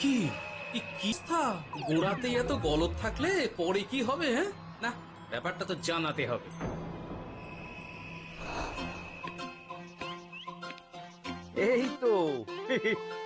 কি কিস্তা গোড়াতেই এত গলদ থাকলে পরে কি হবে? হ্যাঁ, না, ব্যাপারটা তো জানাতে হবে। এই তো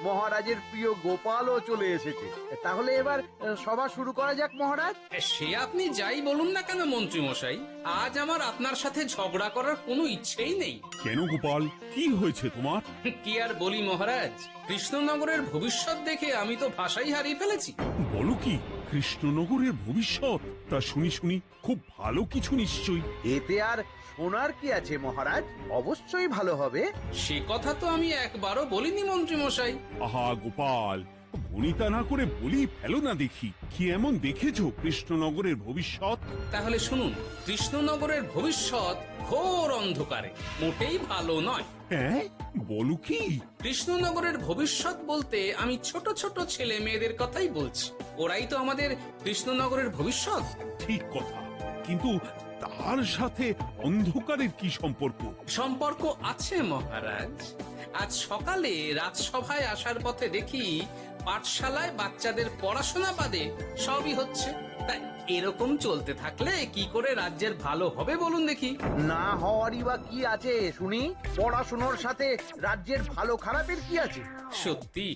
মহারাজের প্রিয় গোপালও চলে এসেছে। তাহলে এবার সভা শুরু করা যাক মহারাজ। সে আপনি যাই বলুন না কেন মন্ত্রী মশাই, আজ আমার আপনার সাথে ঝগড়া করার কোনো ইচ্ছেই নেই। কেন গোপাল, কি হয়েছে তোমার? কি আর বলি মহারাজ, কৃষ্ণনগরের ভবিষ্যৎ দেখে আমি তো ভাষাই হারিয়ে ফেলেছি। বলো কি, কৃষ্ণনগরের ভবিষ্যৎ? তা শুনি শুনি, খুব ভালো কিছু নিশ্চয়ই। এতে আর শোনার কি আছে মহারাজ, অবশ্যই ভালো হবে। সে কথা তো আমি একবারও বলিনি মন্ত্রী মশাই। আহা গোপাল, ভনিতা না করে বলি ফেলো না দেখি, কি এমন দেখেছো কৃষ্ণনগরের ভবিষ্যৎ? তাহলে শুনুন, কৃষ্ণনগরের ভবিষ্যৎ ঘোর অন্ধকারে, মোটেই ভালো নয়। হ্যাঁ, বলো কি? কৃষ্ণনগরের ভবিষ্যৎ বলতে আমি ছোট ছোট ছেলে মেয়েদের কথাই বলছি। ওরাই তো আমাদের কৃষ্ণনগরের ভবিষ্যৎ। ঠিক কথা, কিন্তু তার সাথে অন্ধকারের কি সম্পর্ক? সম্পর্ক আছে মহারাজ। আজ সকালে রাজসভায় আসার পথে দেখি পাঠশালায় বাচ্চাদের পড়াশোনা বাদে সবই হচ্ছে। তা এরকম চলতে থাকলে কি করে রাজ্যের ভালো হবে বলুন দেখি? না হওয়ারই বা কি আছে শুনি? পড়াশোনার সাথে রাজ্যের ভালো খারাপের কি আছে? সত্যি,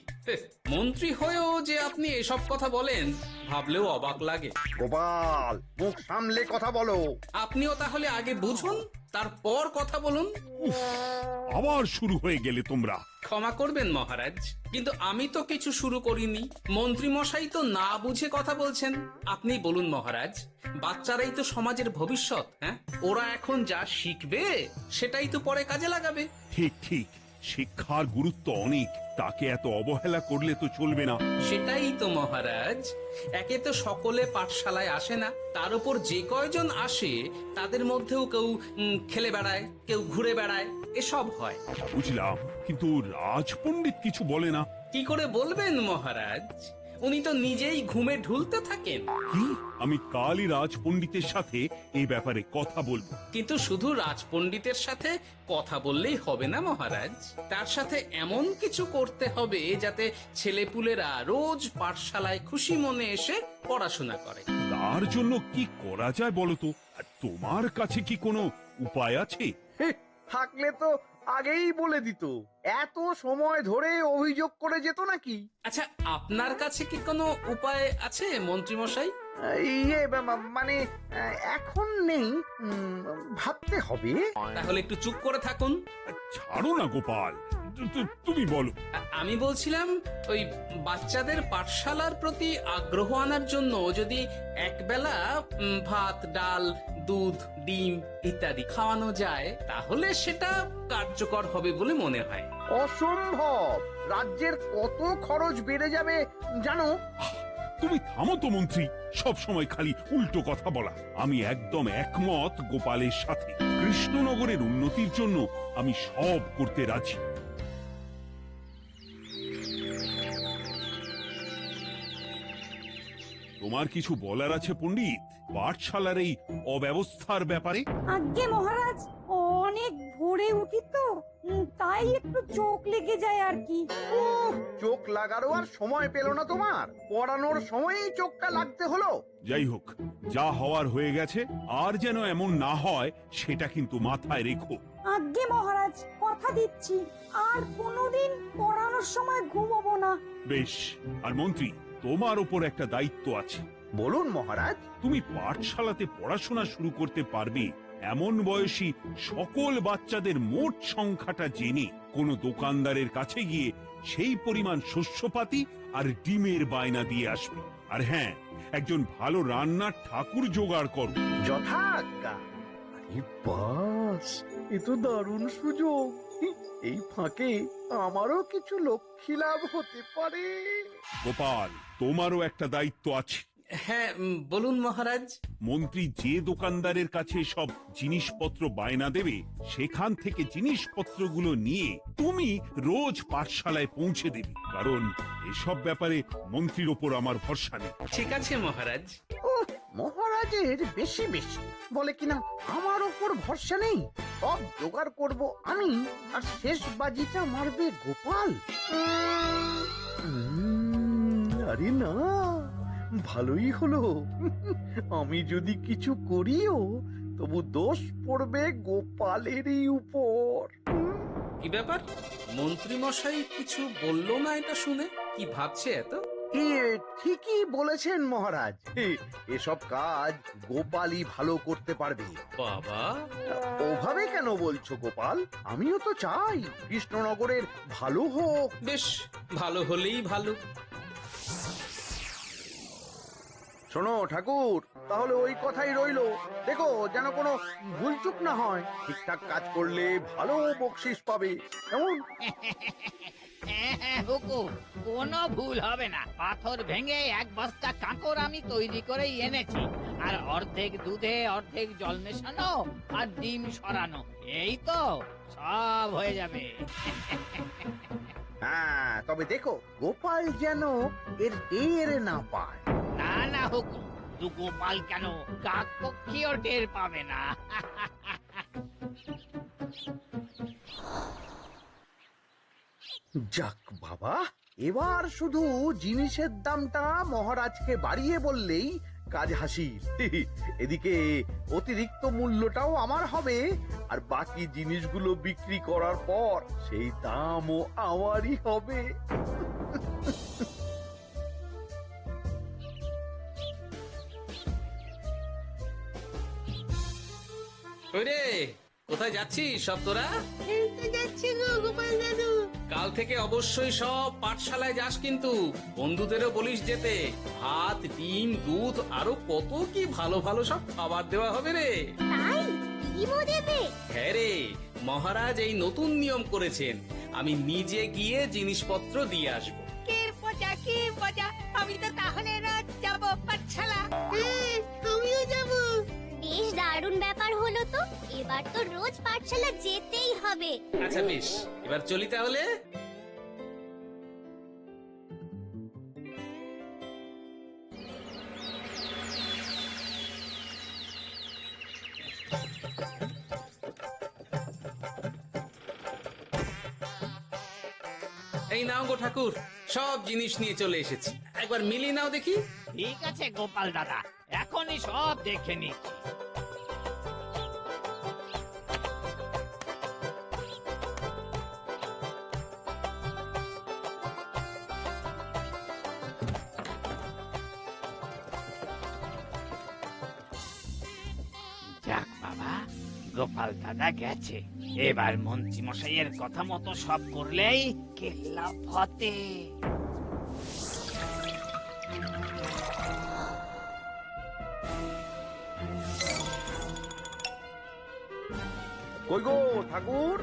মন্ত্রী হয়েও যে আপনি এসব কথা বলেন ভাবলেও অবাক লাগে। গোপাল, মুখ সামলে কথা বলো। আপনিও তাহলে আগে বুঝুন, তারপর কথা বলুন। আবার শুরু হয়ে গেলে তোমরা। ক্ষমা করবেন মহারাজ, কিন্তু আমি তো কিছু শুরু করিনি। মন্ত্রী মশাই তো না বুঝে কথা বলছেন। আপনি বলুন মহারাজ, বাচ্চারাই তো সমাজের ভবিষ্যৎ। হ্যাঁ, ওরা এখন যা শিখবে সেটাই তো পরে কাজে লাগাবে। ঠিক ঠিক, শিক্ষার গুরুত্ব অনেক, তাকে এত অবহেলা করলে তো চলবে না। সেটাই তো মহারাজ, একে তো সকলে পাঠশালায় আসে না, তার উপর যে কয়জন আসে তাদের মধ্যেও কেউ খেলে বেড়ায়, কেউ ঘুরে বেড়ায়, এসব হয়। বুঝলাম, কিন্তু রাজপণ্ডিত কিছু বলে না। কি করে বলবেন মহারাজ, উনি তো নিজেই ঘুমে ঢুলতে থাকেন। কি? আমি কালই রাজপণ্ডিতের সাথে এই ব্যাপারে কথা বলবো। কিন্তু শুধু রাজপণ্ডিতের সাথে কথা বললেই হবে না মহারাজ, তার সাথে এমন কিছু করতে হবে যাতে ছেলেপুলেরা রোজ পাঠশালায় খুশি মনে এসে পড়াশোনা করে। তার জন্য কি করা যায় বলো তো? আর তোমার কাছে কি কোনো উপায় আছে? থাকলে তো আগেই বলে দিত, এত সময় ধরে অভিযোগ করে যেত নাকি? আচ্ছা, আপনার কাছে কি কোনো উপায় আছে মন্ত্রী মশাই? ইয়ে মানে এখন নেই, ভাবতে হবে। তাহলে একটু চুপ করে থাকুন। ছাড়ো না গোপাল, তুমি বলো। আমি বলছিলাম, ওই বাচ্চাদের পাঠশালার প্রতি আগ্রহ আনার জন্য যদি একবেলা ভাত, ডাল, দুধ, ডিম ইত্যাদি খাওয়ানো যায় তাহলে সেটা কার্যকর হবে বলে মনে হয়। অসম্ভব, রাজ্যের কত খরচ বেড়ে যাবে জানো? তুমি থামো তো মন্ত্রী, সব সময় খালি উল্টো কথা বলা। আমি একদম একমত গোপালের সাথে। কৃষ্ণনগরের উন্নতির জন্য আমি সব করতে রাজি। তোমার কিছু বলার আছে পণ্ডিত, পাঠশালার এই অব্যবস্থার ব্যাপারে? আজ্ঞে মহারাজ, অনেক ভোরে উঠি তো, তাই একটু চোখ লেগে যায় আর কি। চোখ লাগারও আর সময় পেল না তোমার? পড়ানোর সময়ই চোখটা লাগতে হলো। যাই হোক, যা হওয়ার হয়ে গেছে, আর যেন এমন না হয় সেটা কিন্তু মাথায় রেখো। আজ্ঞে মহারাজ, কথা দিচ্ছি আর কোনোদিন পড়ানোর সময় ঘুমোবো না। বেশ, আর মন্ত্রী, তোমার ওপর একটা দায়িত্ব আছে। বলুন মহারাজ। তুমি পাঠশালাতে পড়াশোনা শুরু করতে পারবে এমন বয়সী সকল বাচ্চাদের মোট সংখ্যাটা জেনে কোনো দোকানদারের কাছে গিয়ে সেই পরিমাণ শস্যপাতি আর ডিমের বায়না দিয়ে আসবে। আর হ্যাঁ, একজন ভালো রান্নার ঠাকুর জোগাড় করো। যথাজ্ঞা। আরে বাস, এ তো দারুণ সুযোগ। এই ফাঁকে আমারও কিছু লক্ষ্মী লাভ হতে পারে। গোপাল, তোমারও একটা দায়িত্ব আছে। হ্যাঁ, বলুন মহারাজ। মন্ত্রী যে দোকানদারের কাছে সব জিনিসপত্র বায়না দেবে, সেখান থেকে জিনিসপত্রগুলো নিয়ে তুমি রোজ পাঠশালায় পৌঁছে দেবে, কারণ এসব ব্যাপারে মন্ত্রীর ওপর আমার ভরসা নেই। ঠিক আছে মহারাজ। মহারাজের বেশি বেশি বলে কিনা আমার ওপর ভরসা নেই, সব জোগাড় করব আমি, আর শেষ বাজিটা মারবে গোপাল। আরে না, ভালোই হলো। আমি যদি কিছু করিও তবু দোষ পড়বে গোপালেরই উপর। কি ব্যাপার, মন্ত্রী মশাই কিছু বললো না এটা শুনে? কি ভাবছে এত? ঠিকই বলেছেন মহারাজ, এসব কাজ গোপালই ভালো করতে পারবে। বাবা, ওভাবে কেন বলছো গোপাল? আমিও তো চাই কৃষ্ণনগরের ভালো হোক। বেশ, ভালো হলেই ভালো। শোনো ঠাকুর, তাহলে ওই কথাই রইলো, দেখো যেন কোনো ভুলচুক না হয়। ঠিকঠাক কাজ করলে ভালো বকশিস পাবে, কেমন? হ্যাঁ, হুকুম, কোনো ভুল হবে না। পাথর ভেঙে এক বস্তা কাঁকড় আমি তৈরি করেই এনেছি, আর অর্ধেক দুধে অর্ধেক জল মেশানো আর ডিম সরানো, এই তো সব হয়ে যাবে। হ্যাঁ, তবে দেখো গোপাল যেন এর টের না পায়। না না হুকুম, দু গোপাল কেন, কাকপক্ষীও টের পাবে না। যাক বাবা, এবার শুধু জিনিসের দামটা মহারাজকে বাড়িয়ে বললেই কাজ হাসিল। এদিকে অতিরিক্ত মূল্যটাও আমার হবে, আর বাকি জিনিসগুলো বিক্রি করার পর সেই দামও আমারই হবে। ওরে, কোথায় যাচ্ছিস সব তোরা? কাল থেকে অবশ্যই সব পাঠশালায় যাস, কিন্তু বন্ধুদেরও বলিস যেতে। ভাত, ডিম, দুধ আরো কত কি ভালো ভালো সব খাবার দেওয়া হবে রে। তাই ডিমও দেবে? হ্যাঁ রে, মহারাজ এই নতুন নিয়ম করেছেন। আমি নিজে গিয়ে জিনিসপত্র দিয়ে আসবো। আমি তো তাহলে রাত যাব পাঠশালা। আমিও যাব। বেশ দারুণ ব্যাপার হলো তো, এবার তো রোজ পাঠশালা যেতেই হবে। আচ্ছা বেশ, এবার চলি তাহলে। এই নাও গো ঠাকুর, সব জিনিস নিয়ে চলে এসেছি, একবার মিলিয়ে নাও দেখি। ঠিক আছে গোপাল দাদা, এখনই সব দেখে নিচ্ছি। যাক বাবা, গোপাল দাদা গেছে, এবার মন্ত্রী মশাইয়ের কথা মতো সব করলেই কেল্লা ফতে। কই গো ঠাকুর?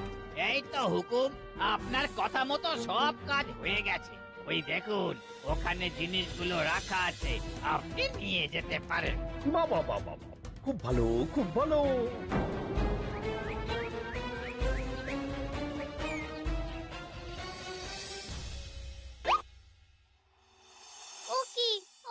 এই তো হুকুম, আপনার কথা মতো সব কাজ হয়ে গেছে। ওই দেখুন, ওখানে জিনিসগুলো রাখা আছে, আপনি নিয়ে যেতে পারেন। বাবা বাবা, খুব ভালো, খুব ভালো। ও কি,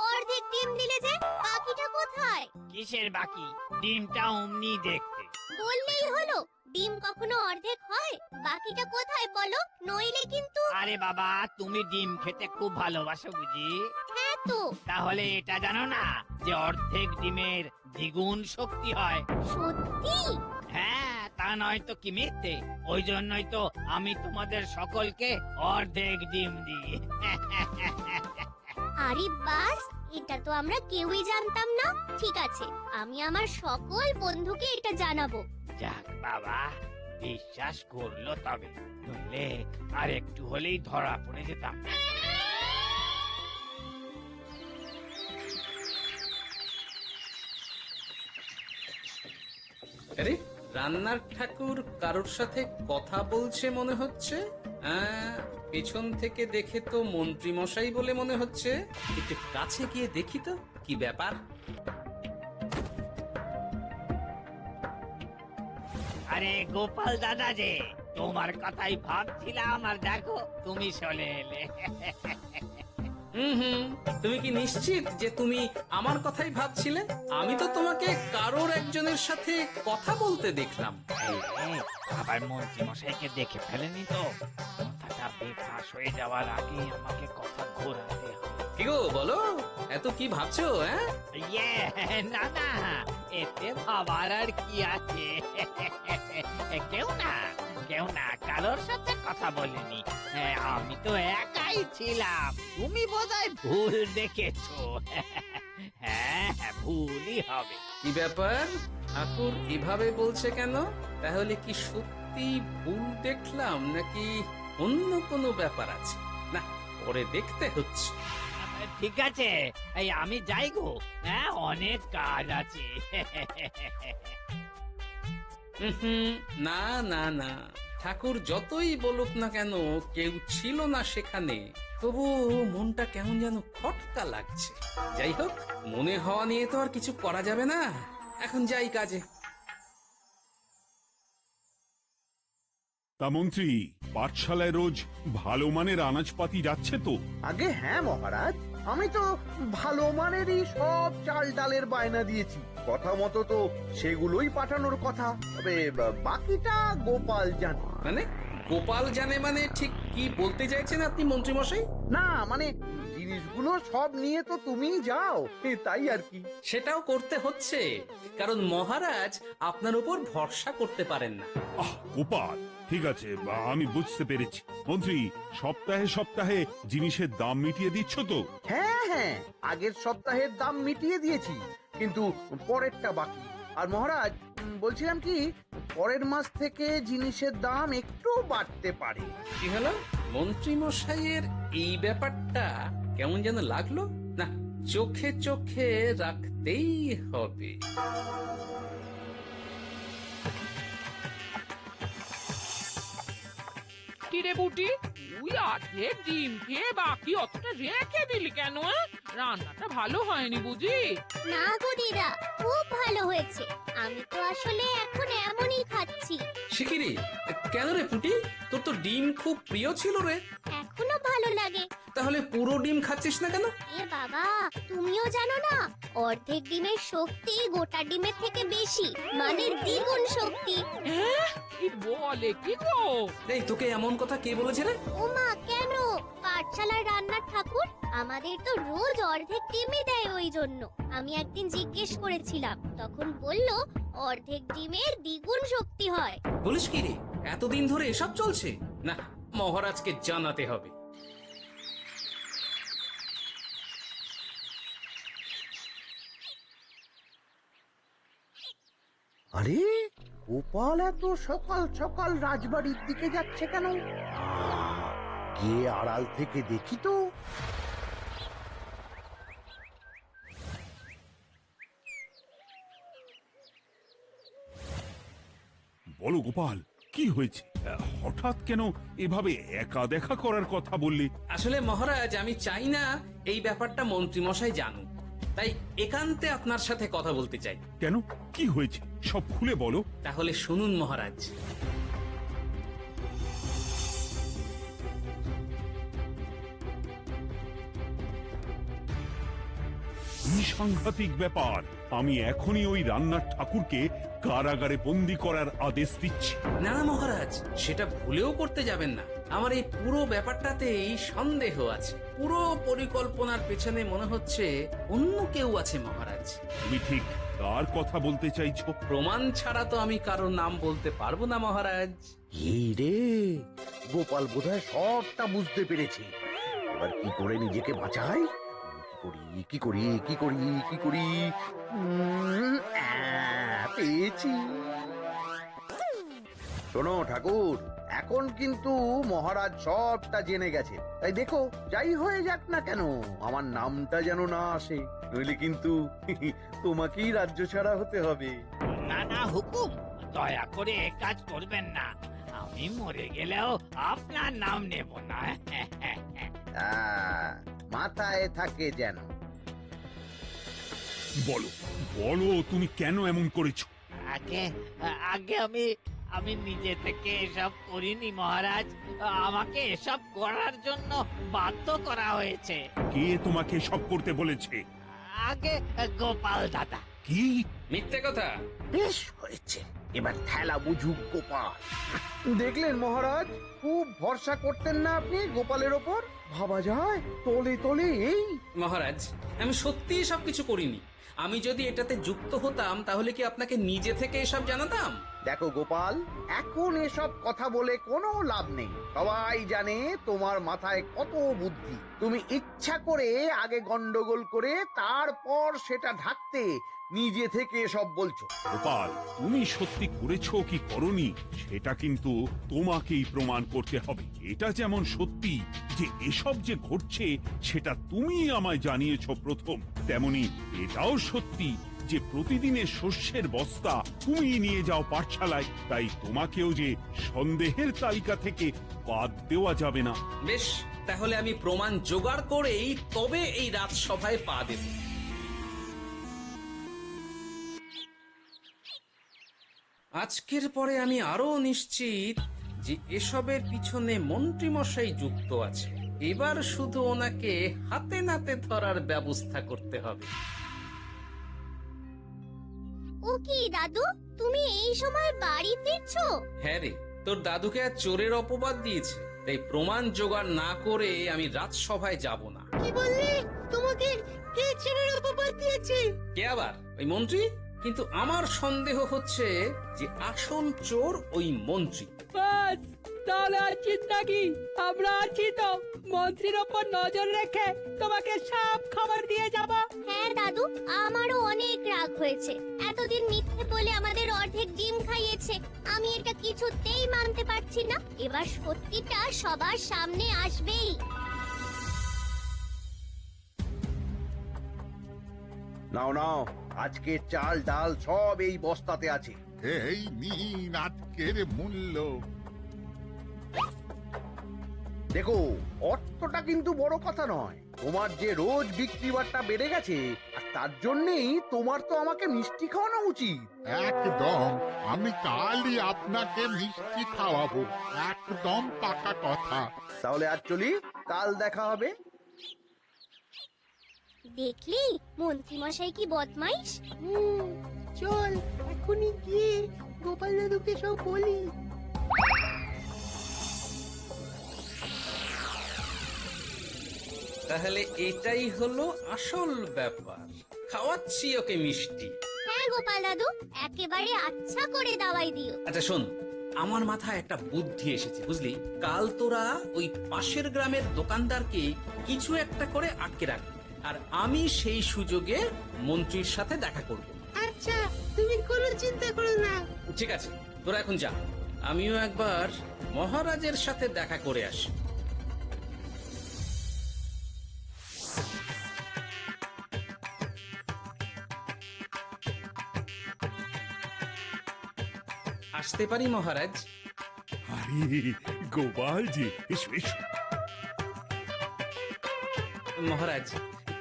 অর্ধেক ডিম দিলে যে, বাকিটা কোথায়? কিসের বাকি? ডিমটা অমনি দেখতে। বললেই হলো, ডিম কখনো অর্ধেক হয়? বাকিটা কোথায় বলো, নইলে কিন্তু। আরে বাবা, তুমি ডিম খেতে খুব ভালোবাসো বুঝি? হ্যাঁ তো। তাহলে এটা জানো না যে অর্ধেক ডিমের দ্বিগুণ শক্তি হয়? সত্যি? হ্যাঁ, তা নয় তো কি মিথ্যে? ওই জন্যই তো আমি তোমাদের সকলকে অর্ধেক ডিম দিই। আরে বাস, এটা তো আমরা কেউই জানতাম না। ঠিক আছে, আমি আমার সকল বন্ধুকে এটা জানাবো। যাক বাবা, বিশ্বাস করলো তবে, নইলে আর একটু হলেই ধরা পড়ে যেতাম। আরে, রান্নার ঠাকুর কারোর সাথে কথা বলছে মনে হচ্ছে। পেছন থেকে দেখে তো মন্ত্রী মশাই বলে মনে হচ্ছে। একটু কাছে গিয়ে দেখি তো কি ব্যাপার। আরে গোপাল দাদা যে, তোমার কথাই ভাবছিলাম, আর দেখো তুমি চলে এলে। হুম, তুমি কি নিশ্চিত যে তুমি আমার কথাই ভাবছিলে? আমি তো তোমাকে কারোর একজনের সাথে কথা বলতে দেখলাম। এই, আবার মন্ত্রী মশাইকে দেখে ফেলেনি তো? কথাটা বেফাঁস হয়ে যাওয়ার আগে আমাকে কথা ঘোরাতে হবে। কি গো বলো, এত কি ভাবছো? হ্যাঁ, ইয়ে, না না, এতে ভাবার আর কি আছে? কেউ না কারোর সাথে কথা বলিনি। আমি তো একাই ছিলাম। তুমি বোধহয় ভুল দেখেছো। হ্যাঁ, ভুলই হবে। কি ব্যাপার? ঠাকুর এভাবে বলছে কেন? তাহলে কি সত্যি ভুল দেখলাম নাকি অন্য কোনো ব্যাপার আছে? না, পরে দেখতে হচ্ছে। ঠিক আছে, এই আমি যাই গো। হ্যাঁ, অনেক কাজ আছে। হুম, না না না, ঠাকুর যতই বলুক না কেন কেউ ছিল না সেখানে, তবু মনটা কেমন যেন খটকা লাগছে। যাই হোক, মনে হওয়া নিয়ে তো আর কিছু করা যাবে না। এখন যাই কাজে। তা মন্ত্রী, পাঠশালায় রোজ ভালো মানের আনাজপাতি যাচ্ছে তো? আগে হ্যাঁ মহারাজ, আমি তো ভালো মানেরই সব চাল ডালের বায়না দিয়েছি। কথা মতো তো সেগুলোই পাঠানোর কথা। তবে বাকিটা গোপাল জানে। মানে গোপাল জানে মানে ঠিক কি বলতে চাইছেন আপনি মন্ত্রী মশাই? না মানে জিনিসগুলো সব নিয়ে তো তুমিই যাও, তাই আর কি। সেটাও করতে হচ্ছে, কারণ মহারাজ আপনার উপর ভরসা করতে পারেন না। গোপাল, ঠিক আছে, আমি বুঝতে পেরেছি। মন্ত্রী, সপ্তাহে সপ্তাহে জিনিসের দাম মিটিয়ে দিচ্ছ তো? হ্যাঁ, আগের সপ্তাহের দাম মিটিয়ে দিয়েছি, কিন্তু পরেরটা বাকি। আর মহারাজ, বলছিলাম কি, পরের মাস থেকে জিনিসের দাম একটু বাড়তে পারে। কি হলো? মন্ত্রী মশাইয়ের এই ব্যাপারটা কেমন যেন লাগলো না, চোখে চোখে রাখতেই হবে। কিরে বুটি, তুই আজকে ডিম খেয়ে বাকি অতটা রেখে দিলি কেন? রান্নাটা ভালো হয়নি বুঝি? না গো দিদা, খুব ভালো হয়েছে। আমি তো আসলে এখন এমনই খাচ্ছি। শিখিরি, কেন রে পুটি? তোর তো ডিম খুব প্রিয় ছিল রে। এখনো ভালো লাগে। তাহলে পুরো ডিম খাচ্ছিস না কেন? এ বাবা, তুমিও জানো না, অর্ধেক ডিমের শক্তি গোটা ডিমের থেকে বেশি, মানে দ্বিগুণ শক্তি। কি বলে কি গো? এই, তোকে এমন কথা কে বলেছে রে? ওমা, কেন? পাঠশালার রান্নার ঠাকুর আমাদের তো রোজ অর্ধেক ডিমই দেয়, ওই জন্য আমি একদিন জিজ্ঞেস করেছিলাম, তখন বলল অর্ধেক ডিমের দ্বিগুণ শক্তি হয়। বলিস কি রে? এতদিন ধরে এসব চলছে? না, মহারাজকে জানাতে হবে। আরে গোপাল এত সকাল সকাল রাজবাড়ির দিকে যাচ্ছে কেন? গিয়ে আড়াল থেকে দেখি তো। বলো গোপাল, কি হয়েছে? হঠাৎ কেন এভাবে একা দেখা করার কথা বললি? আসলে মহারাজ, আমি চাই না এই ব্যাপারটা মন্ত্রী মশাই জানুক, তাই একান্তে আপনার সাথে কথা বলতে চাই। কেন, কি হয়েছে সব খুলে বলো। তাহলে শুনুন মহারাজ। কি সাংঘাতিক ব্যাপার! আমি এখনই ওই রান্নার ঠাকুরকে কারাগারে বন্দি করার আদেশ দিচ্ছি। না না মহারাজ, সেটা ভুলেও করতে যাবেন না। আমার এই পুরো ব্যাপারটাতেই সন্দেহ আছে। পুরো পরিকল্পনার পেছনে মনে হচ্ছে অন্য কেউ আছে মহারাজ। তুমি ঠিক কার কথা বলতে চাইছো? প্রমাণ ছাড়া তো আমি কারোর নাম বলতে পারবো না মহারাজ। এই রে, গোপাল বোধহয় সবটা বুঝতে পেরেছে। এবার কি করে নিজেকে বাঁচাই? কি করি? পেয়েছি। শোনো ঠাকুর, এখন কিন্তু মহারাজ সবটা জেনে গেছে, তাই দেখো যাই হয়ে যাক না কেন আমার নামটা যেন না আসে, নইলে কিন্তু তোমাকেই রাজ্য ছাড়া হতে হবে। না না হুকুম, দয়া করে এ কাজ করবেন না। আমি মরে গেলেও আপনার নাম নেব না। মাথায় থাকে যেন। বলো বলো, তুমি কেন এমন করেছো? আগে আগে আমি আমি নিজে থেকে এসব করিনি মহারাজ, আমাকে এসব করার জন্য বাধ্য করা হয়েছে। কে তোমাকে সব করতে বলেছে? আগে গোপাল দাদা। কি? মিথ্যে কথা। বেশ হয়েছে, এবার খেলা বুঝুক গোপাল। দেখলেন মহারাজ, খুব ভরসা করতেন না আপনি গোপালের ওপর? ভাবা যায় তলে তলে এই। মহারাজ, আমি সত্যিই সবকিছু করিনি। আমি যদি এটাতে যুক্ত হতাম তাহলে কি আপনাকে নিজে থেকে এসব জানাতাম? দেখো গোপাল, এখন এসব কথা বলে কোনো লাভ নেই। সবাই জানে তোমার মাথায় কত বুদ্ধি। তুমি ইচ্ছা করে আগে গন্ডগোল করে তারপর সেটা ঢাকতে নিজে থেকে সব বলছো। গোপাল, তুমি সত্যি করেছো কি করনি সেটা কিন্তু তোমাকেই প্রমাণ করতে হবে। এটা যেমন সত্যি যে এসব যে ঘটছে সেটা তুমি আমায় জানিয়েছো প্রথম, তেমনি এটাও সত্যি যে প্রতিদিনের শস্যের বস্তা তুমি নিয়ে যাও পাঠশালায়, তাই তোমাকেও যে সন্দেহের তালিকা থেকে বাদ দেওয়া যাবে না। বেশ, তাহলে আমি প্রমাণ জোগাড় করেই তবে এই রাজসভায় পা দেব। আজকের পরে আমি আরো নিশ্চিত যে এসবের পিছনে মন্ত্রীমশাই যুক্ত আছে। এবার শুধু ওনাকে হাতে নাতে ধরার ব্যবস্থা করতে হবে। ও কি দাদু, তুমি এই সময় বাড়ি ফিরছো? হ্যাঁ রে, তোর দাদুকে আর চোরের অপবাদ দিয়েছে, তাই প্রমাণ জোগাড় না করে আমি রাজসভায় যাব না। কি বললি? তোমাকে কে ছেড়ে অপবাদ দিয়েছে? কে আবার? ওই মন্ত্রী? কিন্তু আমার সন্দেহ হচ্ছে যে আসল চোর ওই মন্ত্রী। বাস, তাহলে আছিস নাকি? আমরা আছি তো, মন্ত্রীর ওপর নজর রেখে তোমাকে সব খবর দিয়ে যাব। হ্যাঁ দাদু, আমারও অনেক রাগ হয়েছে। এতদিন মিথ্যে বলে আমাদের অর্ধেক ডিম খাইয়েছে। আমি এটা কিছুতেই মানতে পারছি না। এবার সত্যিটা সবার সামনে আসবেই। নাও নাও, আজকে চাল ডাল সব এই বস্তাতে আছে। এই নিন আজকের মূল্য। দেখো, অর্থটা কিন্তু বড় কথা নয়। তোমার যে রোজ বিক্রি বাট্টা বেড়ে গেছে, আর তার জন্যই তোমার তো আমাকে মিষ্টি খাওয়ানো উচিত। একদম, আমি কালই আপনাকে মিষ্টি খাওয়াবো, একদম পাকা কথা। তাহলে আজ চলি, কাল দেখা হবে। দেখলি মন্ত্রী মশাই কি বদমাইশ। চল এখনই গিয়ে গোপাল দাদুকে সব বলি। তাহলে এটাই হলো আসল ব্যাপার। খাওয়াচ্ছি ওকে মিষ্টি। হ্যাঁ গোপাল দাদু, একেবারে আচ্ছা করে দাওয়াই দিও। আচ্ছা শোন, আমার মাথায় একটা বুদ্ধি এসেছে বুঝলি। কাল তোরা ওই পাশের গ্রামের দোকানদারকে কিছু একটা করে আটকে রাখবি, আর আমি সেই সুযোগে মন্ত্রীর সাথে দেখা করব। আচ্ছা, তুমি কোনো চিন্তা করো না। ঠিক আছে, তোরা এখন যা, আমিও একবার মহারাজের সাথে দেখা করে আসি। আসতে পারি মহারাজ? আরে গোপাল জি, এসো এসো। মহারাজ,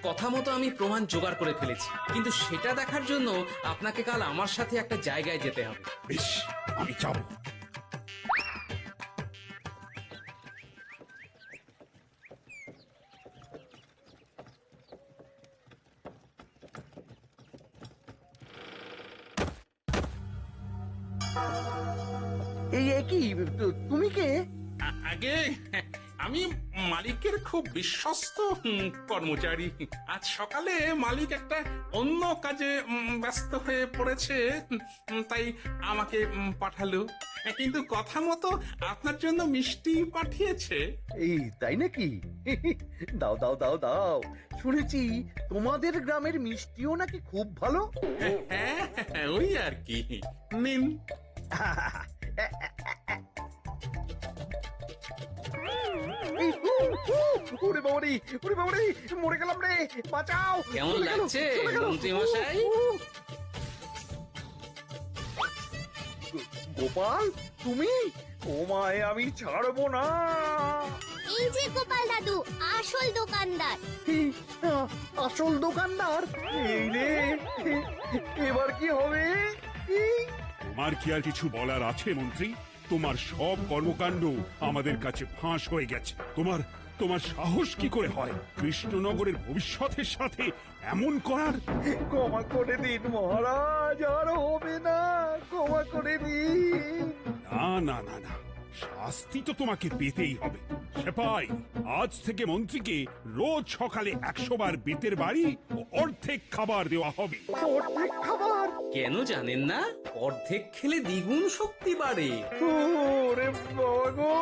কথা মতো আমি প্রমাণ জোগাড় করে ফেলেছি, কিন্তু সেটা দেখার জন্য আপনাকে কাল আমার সাথে একটা জায়গায় যেতে হবে। বেশ, আমি যাব। এই কি, তুমি কে? আগে আমি মালিকের খুব বিশ্বস্ত কর্মচারী। আজ সকালে মালিক একটা অন্য কাজে ব্যস্ত হয়ে পড়েছে, তাই আমাকে পাঠালো। কিন্তু কথা মতো আপনার জন্য মিষ্টি পাঠিয়েছে। এই তাই নাকি? দাও দাও দাও দাও, শুনেছি তোমাদের গ্রামের মিষ্টিও নাকি খুব ভালো। হ্যাঁ, ওই আর কি। নিন। ওরে বাবারে, ওরে বাবারে, মরে গেলাম রে, বাঁচাও। কেমন চলে গেল, লাগছে চলে গেল। মন্ত্রী মশাই? গোপাল, তুমি? তোমায় আমি ছাড়বো না। এই যে গোপাল দাদু, আসল দোকানদার। আসল দোকানদার? এই রে, এবার কি হবে? তোমার কি আর কিছু বলার আছে মন্ত্রী? তোমার সব কর্মকাণ্ড আমাদের কাছে ফাঁস হয়ে গেছে। তোমার তোমার সাহস কি করে হয় কৃষ্ণনগরের ভবিষ্যতের সাথে এমন করার? ক্ষমা করে দিন মহারাজ, আর হবে না, ক্ষমা করে দিন। না না না না, শাস্তি তো তোমাকে পেতেই হবে। সেপাই, আজ থেকে মন্ত্রীকে রোজ সকালে 100 বার বেতের বাড়ি ও অর্ধেক খাবার দেওয়া হবে। অর্ধেক খাবার? কেন জানেন না? অর্ধেক খেলে দ্বিগুণ শক্তি বাড়ে। ওরে বাবা গো,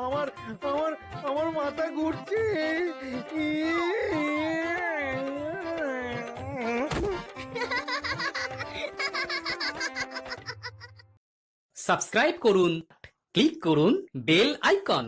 আমার আমার আমার মাথা ঘুরছে। সাবস্ক্রাইব করুন, ক্লিক করুন বেল আইকন।